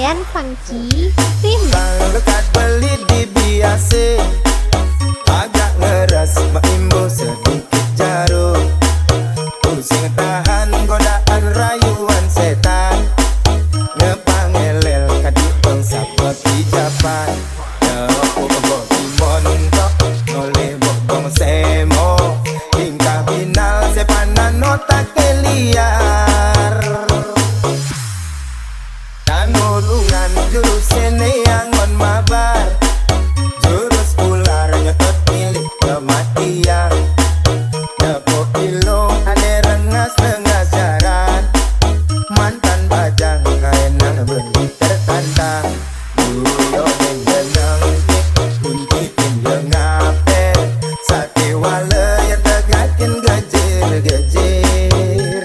Rian Funky Remix. Bang dekat beli di biasa, agak ngeras maimbo sedikit jarum. Pusing tahan godaan rayuan setan, ngepangelel kadi bangsa peti japan. Nepo boti montok noleh bokong semo, tingkah binal sepanan otak liar. Tanulungan jurus seneangon mabar, jurus ular nyetot milik kematian. Nepo kilo ane rengas jaran, mantan bajang kaenang benih tertantang. Duyo mendenang kuntikin yang ngape, sate wale yang tegakin gejir-gejir.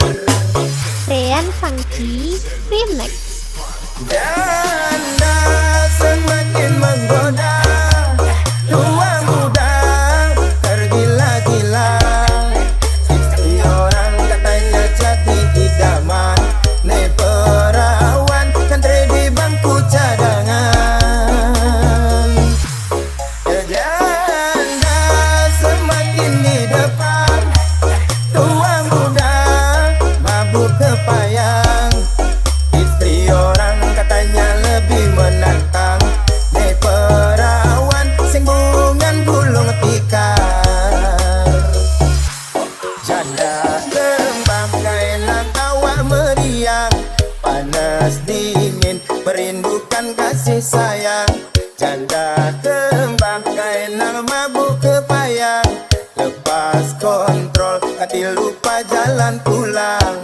Rian Funky Remix. Janda semakin menggoda, tua muda tergila-gila. Istri orang katanya jadi idaman, ne perawan kantre di bangku cadangan. Janda semakin di depan, tua muda mabuk kepayang. Istri orang katanya lebih menantang, ne perawan sing bungan gulung tikar. Janda kembang kaelang awak meriang, panas dingin merindukan kasih sayang. Janda kembang kaelang mabuk kepayang, lepas kontrol hati lupa jalan pulang.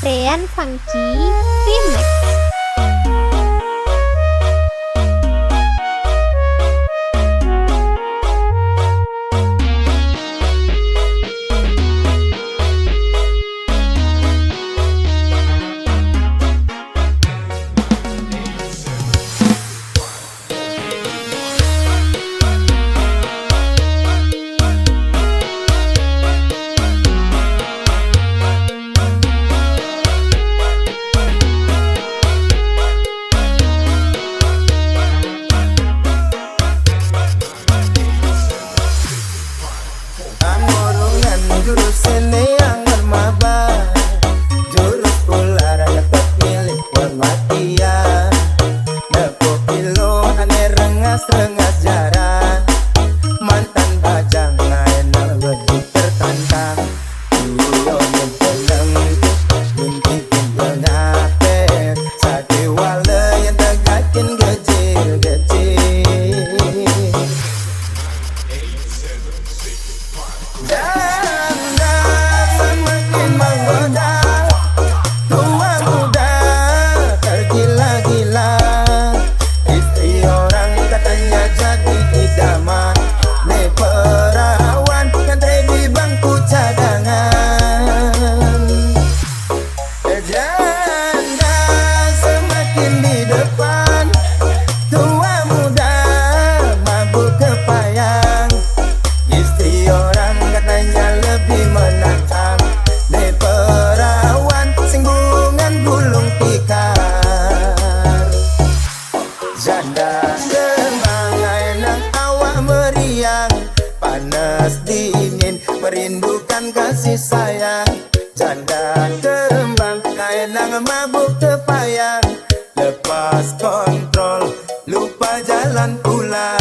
Rian Funky Remix. Tanulungan jurus seneangon mabar, jurus ular nyetot milik kematian. Nepo kilo ane rengas jaran, mantan bajang ngaenang benih tertantang. Duyo nyempeleng guntikin bengape, sate wale yang tegakin gejir-gejir. Janda semakin menggoda, tua muda tergila-gila. Istri orang katanya jadi idaman, ne perawan kantre di bangku cadangan. Janda semakin di depan, tua muda mabuk kepayang. Istri orang katanya lebih menantang, ne perawan sing bungan gulung tikar. Janda kembang enang awak meriang, panas dingin merindukan kasih sayang. Janda kembang enang mabuk kepayang, lepas kontrol lupa jalan pulang.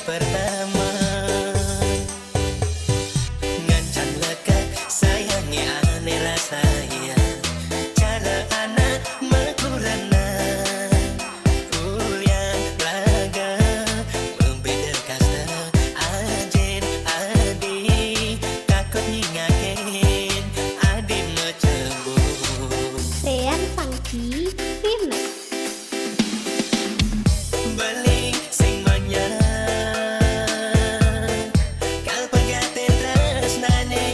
pertama. Ngancan lega sayangi ane rasanya, cara anak mekurana kuliah raga membeda kasta ajen adi takut nyingakin adi mecebur. Dean Funky Remix. Beling sing menyang kal pegaten tresnane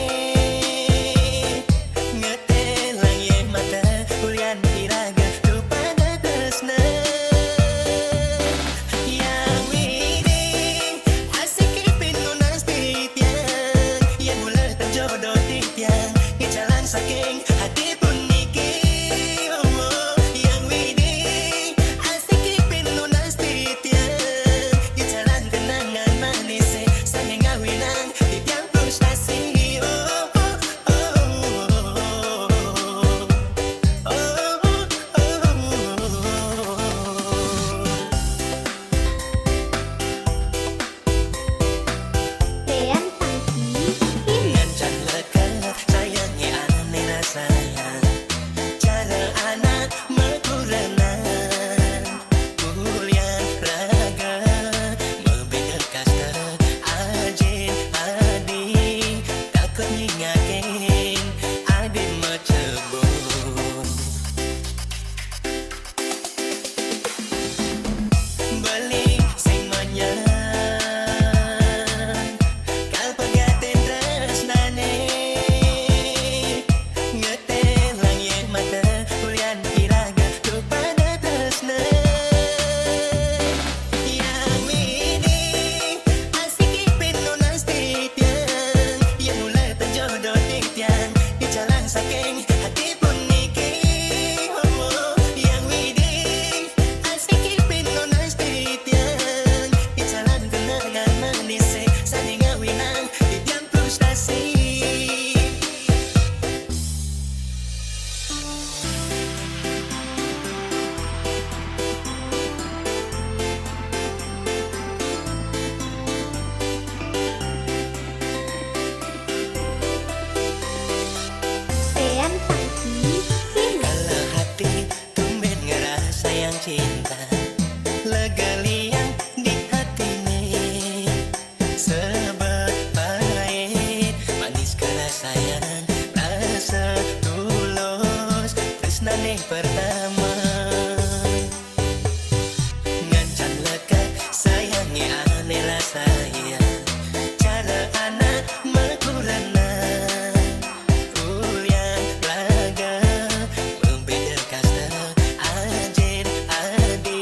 ngetelang ye mata ulian iraga kepada tresna yang wining asik ipin nunas titiang yang mulai terjodoh titiang ke jalan saking hati pun niki yang wining asik ipin nunas titiang ke jalan kenangan manis saking ngawinang titiang frustasi Dean Funky Remix. ngancan lega sayangi ane rasanya, cara anak mekurana kuliah raga membeda kasta ajen adi takut nyingakin adi mecebur. Beling sing menyang kal pegaten tresnane ngetelang ye mata ulian iraga kepada tresna yang wining asik ipin nunas titiang yang mulai terjodoh titiang di jalan saking hati pun niki yang wining asik ipin nunas titiang di jalan kenangan manis saling ngawinang titiang frustasi. Dean Funky Remix. Kalau hati tumben ngerasa yang cinta, lega liang di hati nih, sebab pahit manis kerasaan rasa tulus tresnane pertama. Ngancan lega sayangi ane rasanya, cara anak mekurana kuliah raga membeda kasta ajen adi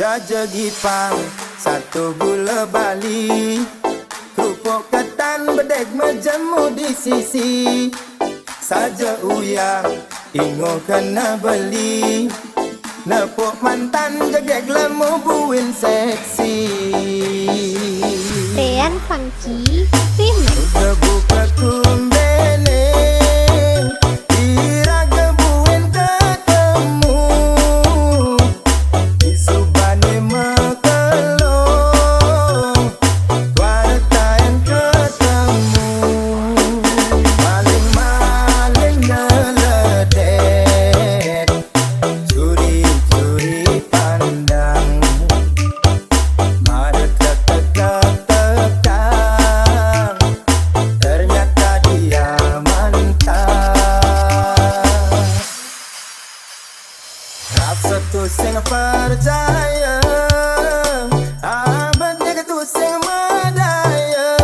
Jaja gipang satu gula Bali, kerupuk ketan bedek menjemu di sisi. Saja uyang ingo kena beli, nepuk mantan jegek lemu buin seksi. Tean Funky Remix. Kebuka kumbene iraga buin ketemu, isubane mekelong warta yang ketemu. Maling-maling ngeledek, curi-curi pandang, ada tekak-tekak, ternyata dia mantan. Rasa tu sing percaya, abad dia tu sing medaya,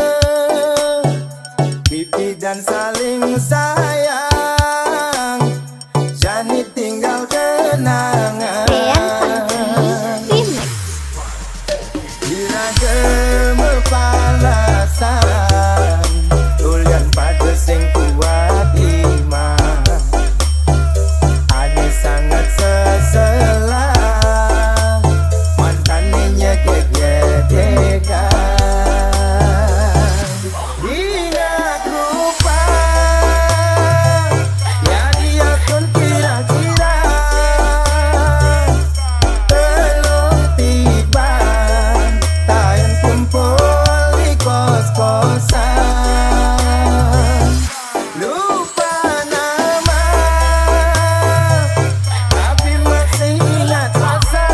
pipi dan saling sayang, jani tinggal kenangan. Tean Funky Remix. Diragam palasan, tulian pada sing kuat iman, ada sangat sesela, mantannya nyekek-nyekekan. Ingat rupa, ya dia pun kira-kira belum tiba, tayang kumpul di kos-kosan. Lupa nama, tapi masih ingat rasa.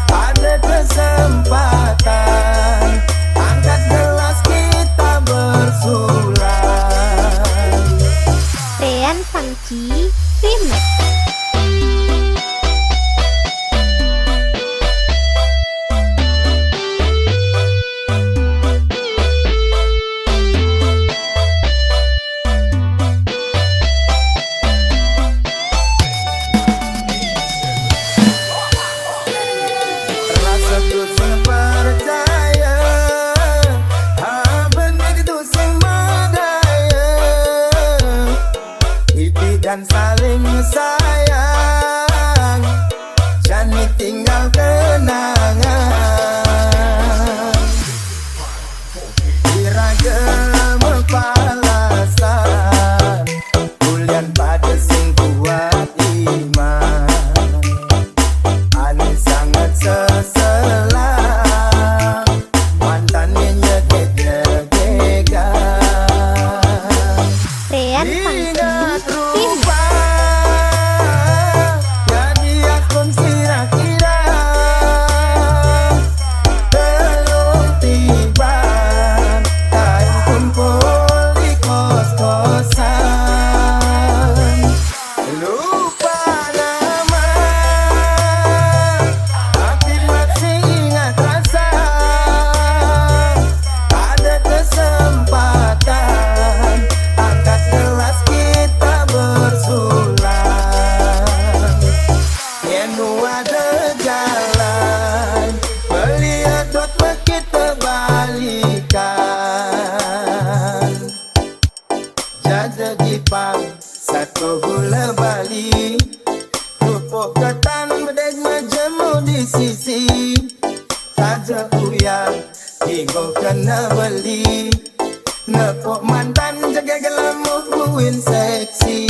Ada kesempatan, angkat gelas kita bersulang. Tean Funky Remix. Rasa tu sing percaya, abang begitu sing medaya, pipi dan saling sayang, jani tinggal kenangan. Diragam palasan, tulian pada sing kuat iman, ane sangat sesela, mantannya nyekek-nyekekan. Tean Ingat Funky Remix. rupa, jadi akun kira-kira belum tiba, tayang kumpul di kos-kosan. Lupa nama, tapi masih ingat rasa. Ada kesempatan, angkat gelas kita bersulang. Yenu ada jalan, melihat dot kita balikan. Jaja gipang satu gula Bali, kerupuk ketan bedek menjemu di sisi. Saja uyang hingga kena beli, nepuk mantan jaga gelemu buin seksi.